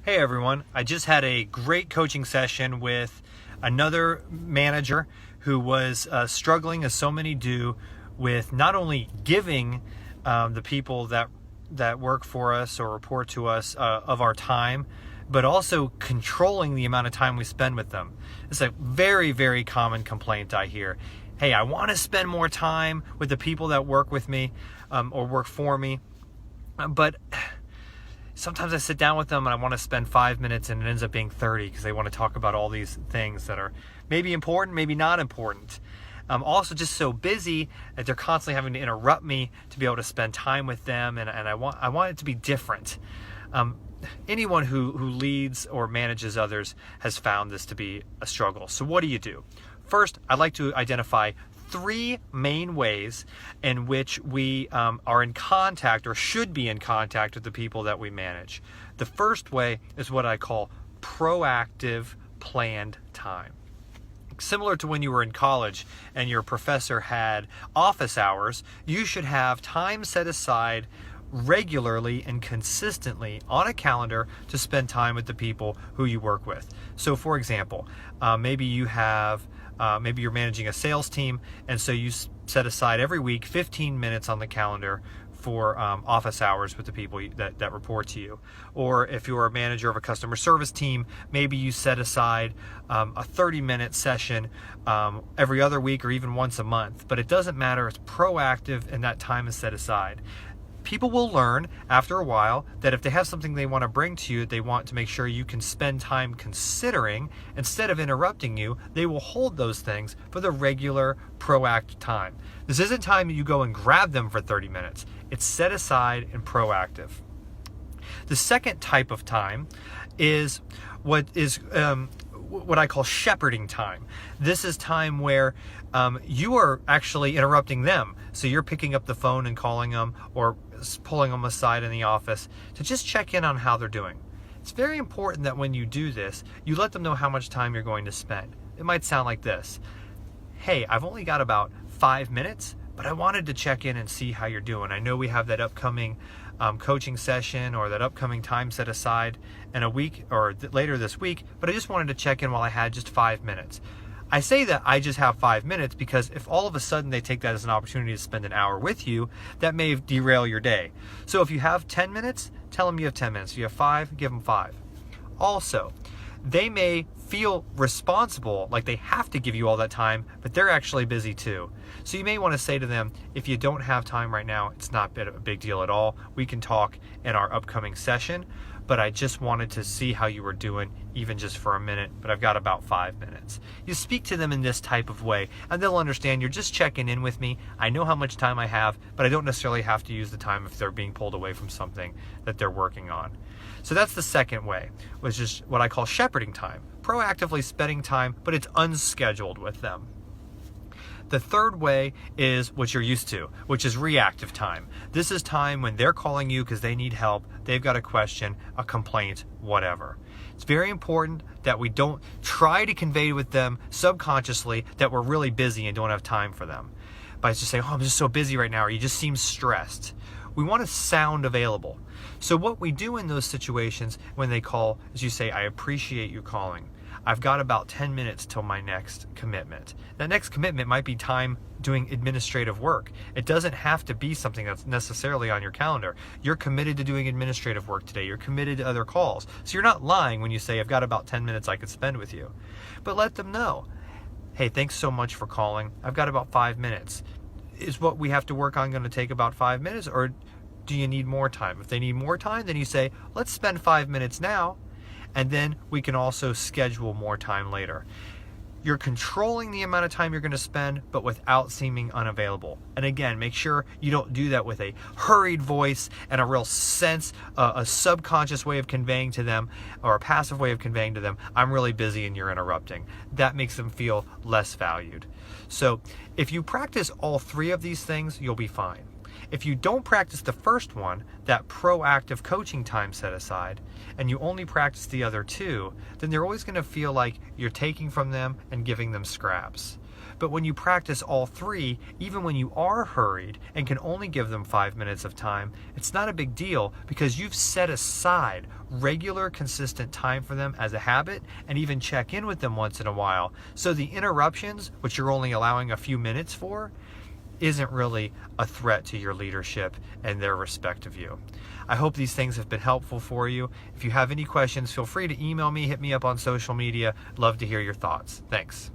Hey everyone, I just had a great coaching session with another manager who was struggling, as so many do, with not only giving the people that work for us or report to us of our time, but also controlling the amount of time we spend with them. It's a very, very common complaint I hear. Hey, I want to spend more time with the people that work with me or work for me, but sometimes I sit down with them and I want to spend 5 minutes and it ends up being 30 because they want to talk about all these things that are maybe important, maybe not important. I'm also just so busy that they're constantly having to interrupt me to be able to spend time with them, and I want it to be different. Anyone who leads or manages others has found this to be a struggle. So what do you do? First, I'd like to identify 3 main ways in which we are in contact or should be in contact with the people that we manage. The first way is what I call proactive planned time. Similar to when you were in college and your professor had office hours, you should have time set aside regularly and consistently on a calendar to spend time with the people who you work with. So for example, maybe you're managing a sales team, and so you set aside every week 15 minutes on the calendar for office hours with the people that report to you. Or if you're a manager of a customer service team, maybe you set aside a 30-minute session every other week or even once a month. But it doesn't matter, it's proactive and that time is set aside. People will learn after a while that if they have something they want to bring to you, they want to make sure you can spend time considering instead of interrupting you. They will hold those things for the regular proactive time. This isn't time that you go and grab them for 30 minutes. It's set aside and proactive. The second type of time is what I call shepherding time. This is time where you are actually interrupting them. So you're picking up the phone and calling them or pulling them aside in the office to just check in on how they're doing. It's very important that when you do this, you let them know how much time you're going to spend. It might sound like this. Hey, I've only got about 5 minutes, but I wanted to check in and see how you're doing. I know we have that upcoming coaching session or that upcoming time set aside in a week or later this week, but I just wanted to check in while I had just 5 minutes. I say that I just have 5 minutes because if all of a sudden they take that as an opportunity to spend an hour with you, that may derail your day. So if you have 10 minutes, tell them you have 10 minutes. If you have 5, give them 5. Also, they may feel responsible, like they have to give you all that time, but they're actually busy too. So you may want to say to them, if you don't have time right now, it's not a big deal at all. We can talk in our upcoming session, but I just wanted to see how you were doing, even just for a minute, but I've got about 5 minutes. You speak to them in this type of way, and they'll understand you're just checking in with me. I know how much time I have, but I don't necessarily have to use the time if they're being pulled away from something that they're working on. So that's the second way, which is what I call shepherding time. Proactively spending time, but it's unscheduled with them. The third way is what you're used to, which is reactive time. This is time when they're calling you because they need help, they've got a question, a complaint, whatever. It's very important that we don't try to convey with them subconsciously that we're really busy and don't have time for them. By just saying, oh, I'm just so busy right now, or you just seem stressed. We want to sound available. So what we do in those situations when they call is you say, I appreciate you calling. I've got about 10 minutes till my next commitment. That next commitment might be time doing administrative work. It doesn't have to be something that's necessarily on your calendar. You're committed to doing administrative work today. You're committed to other calls. So you're not lying when you say, I've got about 10 minutes I could spend with you. But let them know, hey, thanks so much for calling. I've got about 5 minutes. Is what we have to work on going to take about 5 minutes, or do you need more time? If they need more time, then you say, let's spend 5 minutes now, and then we can also schedule more time later. You're controlling the amount of time you're going to spend, but without seeming unavailable. And again, make sure you don't do that with a hurried voice and a real sense, a subconscious way of conveying to them, or a passive way of conveying to them, I'm really busy and you're interrupting. That makes them feel less valued. So if you practice all 3 of these things, you'll be fine. If you don't practice the first one, that proactive coaching time set aside, and you only practice the other 2, then they're always going to feel like you're taking from them and giving them scraps. But when you practice all three, even when you are hurried and can only give them 5 minutes of time, it's not a big deal because you've set aside regular, consistent time for them as a habit, and even check in with them once in a while. So the interruptions, which you're only allowing a few minutes for, isn't really a threat to your leadership and their respect of you. I hope these things have been helpful for you. If you have any questions, feel free to email me, hit me up on social media. Love to hear your thoughts. Thanks.